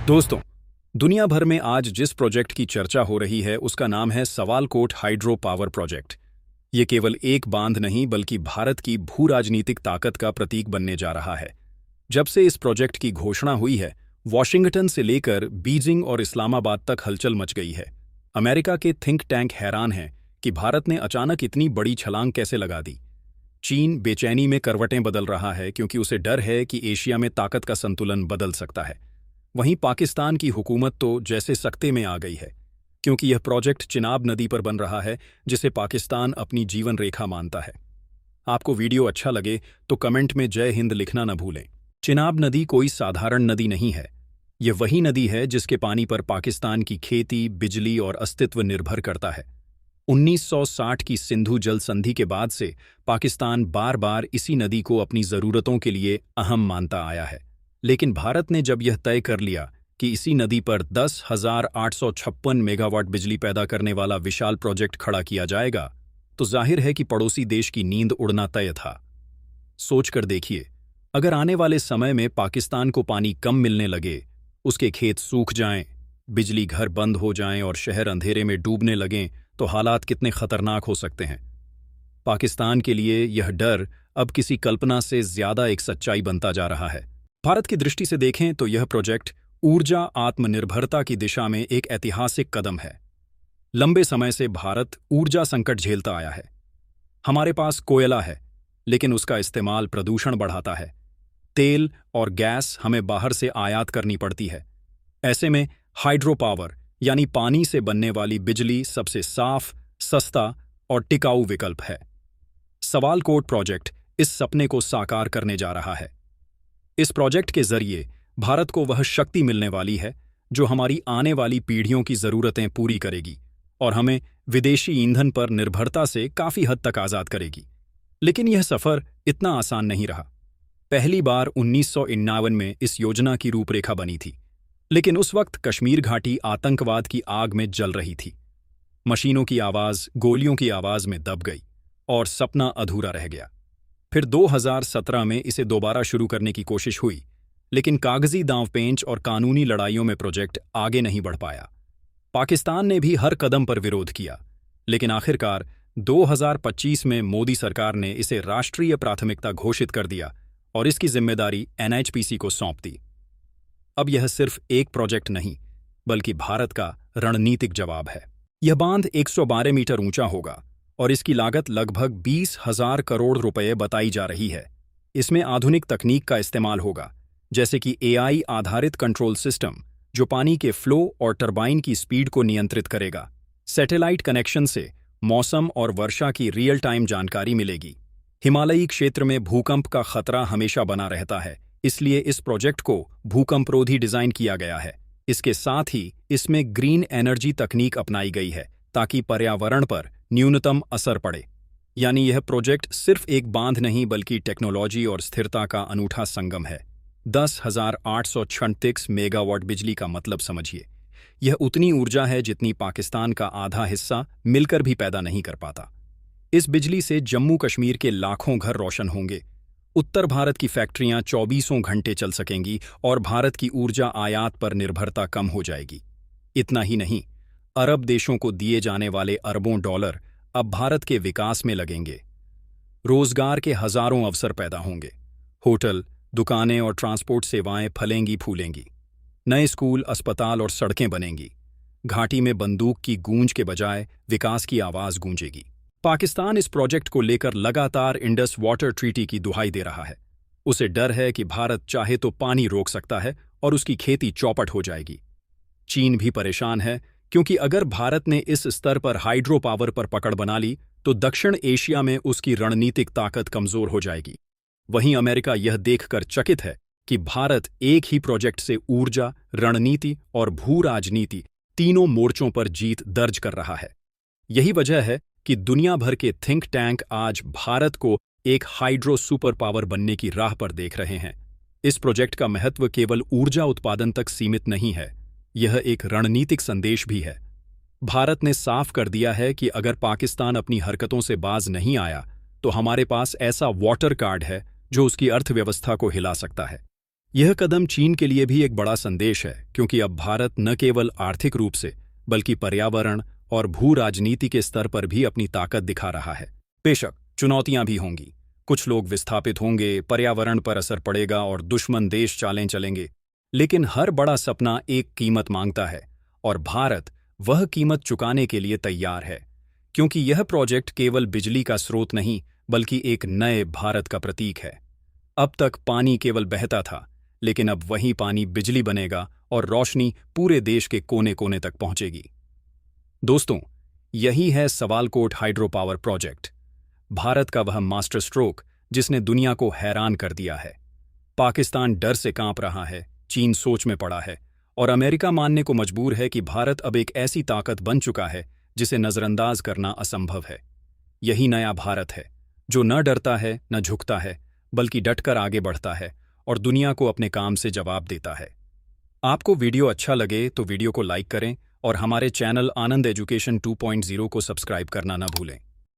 दोस्तों, दुनिया भर में आज जिस प्रोजेक्ट की चर्चा हो रही है उसका नाम है सवालकोट हाइड्रो पावर प्रोजेक्ट। ये केवल एक बांध नहीं बल्कि भारत की भू राजनीतिक ताकत का प्रतीक बनने जा रहा है। जब से इस प्रोजेक्ट की घोषणा हुई है, वॉशिंगटन से लेकर बीजिंग और इस्लामाबाद तक हलचल मच गई है। अमेरिका के थिंक टैंक हैरान हैं कि भारत ने अचानक इतनी बड़ी छलांग कैसे लगा दी। चीन बेचैनी में करवटें बदल रहा है क्योंकि उसे डर है कि एशिया में ताकत का संतुलन बदल सकता है। वहीं पाकिस्तान की हुकूमत तो जैसे सख्ते में आ गई है, क्योंकि यह प्रोजेक्ट चिनाब नदी पर बन रहा है, जिसे पाकिस्तान अपनी जीवन रेखा मानता है। आपको वीडियो अच्छा लगे तो कमेंट में जय हिंद लिखना न भूलें। चिनाब नदी कोई साधारण नदी नहीं है। यह वही नदी है जिसके पानी पर पाकिस्तान की खेती, बिजली और अस्तित्व निर्भर करता है। 1960 की सिंधु जल संधि के बाद से पाकिस्तान बार बार इसी नदी को अपनी ज़रूरतों के लिए अहम मानता आया है। लेकिन भारत ने जब यह तय कर लिया कि इसी नदी पर 10,856 मेगावाट बिजली पैदा करने वाला विशाल प्रोजेक्ट खड़ा किया जाएगा, तो जाहिर है कि पड़ोसी देश की नींद उड़ना तय था। सोचकर देखिए, अगर आने वाले समय में पाकिस्तान को पानी कम मिलने लगे, उसके खेत सूख जाएं, बिजली घर बंद हो जाएं और शहर अंधेरे में डूबने लगें, तो हालात कितने खतरनाक हो सकते हैं। पाकिस्तान के लिए यह डर अब किसी कल्पना से ज्यादा एक सच्चाई बनता जा रहा है। भारत की दृष्टि से देखें तो यह प्रोजेक्ट ऊर्जा आत्मनिर्भरता की दिशा में एक ऐतिहासिक कदम है। लंबे समय से भारत ऊर्जा संकट झेलता आया है। हमारे पास कोयला है, लेकिन उसका इस्तेमाल प्रदूषण बढ़ाता है। तेल और गैस हमें बाहर से आयात करनी पड़ती है। ऐसे में हाइड्रो पावर यानी पानी से बनने वाली बिजली सबसे साफ, सस्ता और टिकाऊ विकल्प है। सवालकोट प्रोजेक्ट इस सपने को साकार करने जा रहा है। इस प्रोजेक्ट के जरिए भारत को वह शक्ति मिलने वाली है जो हमारी आने वाली पीढ़ियों की जरूरतें पूरी करेगी और हमें विदेशी ईंधन पर निर्भरता से काफी हद तक आजाद करेगी। लेकिन यह सफर इतना आसान नहीं रहा। पहली बार 1951 में इस योजना की रूपरेखा बनी थी, लेकिन उस वक्त कश्मीर घाटी आतंकवाद की आग में जल रही थी। मशीनों की आवाज गोलियों की आवाज में दब गई और सपना अधूरा रह गया। फिर 2017 में इसे दोबारा शुरू करने की कोशिश हुई, लेकिन कागजी दांवपेंच और कानूनी लड़ाइयों में प्रोजेक्ट आगे नहीं बढ़ पाया। पाकिस्तान ने भी हर कदम पर विरोध किया, लेकिन आखिरकार 2025 में मोदी सरकार ने इसे राष्ट्रीय प्राथमिकता घोषित कर दिया और इसकी जिम्मेदारी NHPC को सौंप दी। अब यह सिर्फ एक प्रोजेक्ट नहीं, बल्कि भारत का रणनीतिक जवाब है। यह बांध 112 मीटर ऊंचा होगा और इसकी लागत लगभग 20,000 करोड़ रुपए बताई जा रही है। इसमें आधुनिक तकनीक का इस्तेमाल होगा, जैसे कि AI आधारित कंट्रोल सिस्टम, जो पानी के फ्लो और टरबाइन की स्पीड को नियंत्रित करेगा। सैटेलाइट कनेक्शन से मौसम और वर्षा की रियल टाइम जानकारी मिलेगी। हिमालयी क्षेत्र में भूकंप का खतरा हमेशा बना रहता है, इसलिए इस प्रोजेक्ट को भूकंपरोधी डिजाइन किया गया है। इसके साथ ही इसमें ग्रीन एनर्जी तकनीक अपनाई गई है ताकि पर्यावरण पर न्यूनतम असर पड़े। यानी यह प्रोजेक्ट सिर्फ एक बांध नहीं बल्कि टेक्नोलॉजी और स्थिरता का अनूठा संगम है। 10,836 मेगावाट बिजली का मतलब समझिए। यह उतनी ऊर्जा है जितनी पाकिस्तान का आधा हिस्सा मिलकर भी पैदा नहीं कर पाता। इस बिजली से जम्मू कश्मीर के लाखों घर रोशन होंगे। उत्तर भारत की फैक्ट्रियां 24 घंटे चल सकेंगी और भारत की ऊर्जा आयात पर निर्भरता कम हो जाएगी। इतना ही नहीं, अरब देशों को दिए जाने वाले अरबों डॉलर अब भारत के विकास में लगेंगे। रोजगार के हजारों अवसर पैदा होंगे। होटल, दुकानें और ट्रांसपोर्ट सेवाएं फलेंगी फूलेंगी। नए स्कूल, अस्पताल और सड़कें बनेंगी। घाटी में बंदूक की गूंज के बजाय विकास की आवाज गूंजेगी। पाकिस्तान इस प्रोजेक्ट को लेकर लगातार इंडस वाटर ट्रीटी की दुहाई दे रहा है। उसे डर है कि भारत चाहे तो पानी रोक सकता है और उसकी खेती चौपट हो जाएगी। चीन भी परेशान है, क्योंकि अगर भारत ने इस स्तर पर हाइड्रो पावर पर पकड़ बना ली तो दक्षिण एशिया में उसकी रणनीतिक ताकत कमजोर हो जाएगी। वहीं अमेरिका यह देखकर चकित है कि भारत एक ही प्रोजेक्ट से ऊर्जा, रणनीति और भू राजनीति तीनों मोर्चों पर जीत दर्ज कर रहा है। यही वजह है कि दुनिया भर के थिंक टैंक आज भारत को एक हाइड्रो सुपर पावर बनने की राह पर देख रहे हैं। इस प्रोजेक्ट का महत्व केवल ऊर्जा उत्पादन तक सीमित नहीं है, यह एक रणनीतिक संदेश भी है। भारत ने साफ कर दिया है कि अगर पाकिस्तान अपनी हरकतों से बाज नहीं आया तो हमारे पास ऐसा वाटर कार्ड है जो उसकी अर्थव्यवस्था को हिला सकता है। यह कदम चीन के लिए भी एक बड़ा संदेश है, क्योंकि अब भारत न केवल आर्थिक रूप से बल्कि पर्यावरण और भू राजनीति के स्तर पर भी अपनी ताकत दिखा रहा है। बेशक चुनौतियां भी होंगी, कुछ लोग विस्थापित होंगे, पर्यावरण पर असर पड़ेगा और दुश्मन देश चालें चलेंगे, लेकिन हर बड़ा सपना एक कीमत मांगता है और भारत वह कीमत चुकाने के लिए तैयार है, क्योंकि यह प्रोजेक्ट केवल बिजली का स्रोत नहीं बल्कि एक नए भारत का प्रतीक है। अब तक पानी केवल बहता था, लेकिन अब वही पानी बिजली बनेगा और रोशनी पूरे देश के कोने कोने तक पहुंचेगी। दोस्तों, यही है सवालकोट हाइड्रो पावर प्रोजेक्ट, भारत का वह मास्टर स्ट्रोक जिसने दुनिया को हैरान कर दिया है। पाकिस्तान डर से कांप रहा है, चीन सोच में पड़ा है और अमेरिका मानने को मजबूर है कि भारत अब एक ऐसी ताकत बन चुका है जिसे नजरअंदाज करना असंभव है। यही नया भारत है, जो न डरता है न झुकता है, बल्कि डटकर आगे बढ़ता है और दुनिया को अपने काम से जवाब देता है। आपको वीडियो अच्छा लगे तो वीडियो को लाइक करें और हमारे चैनल आनंद एजुकेशन 2.0 को सब्सक्राइब करना न भूलें।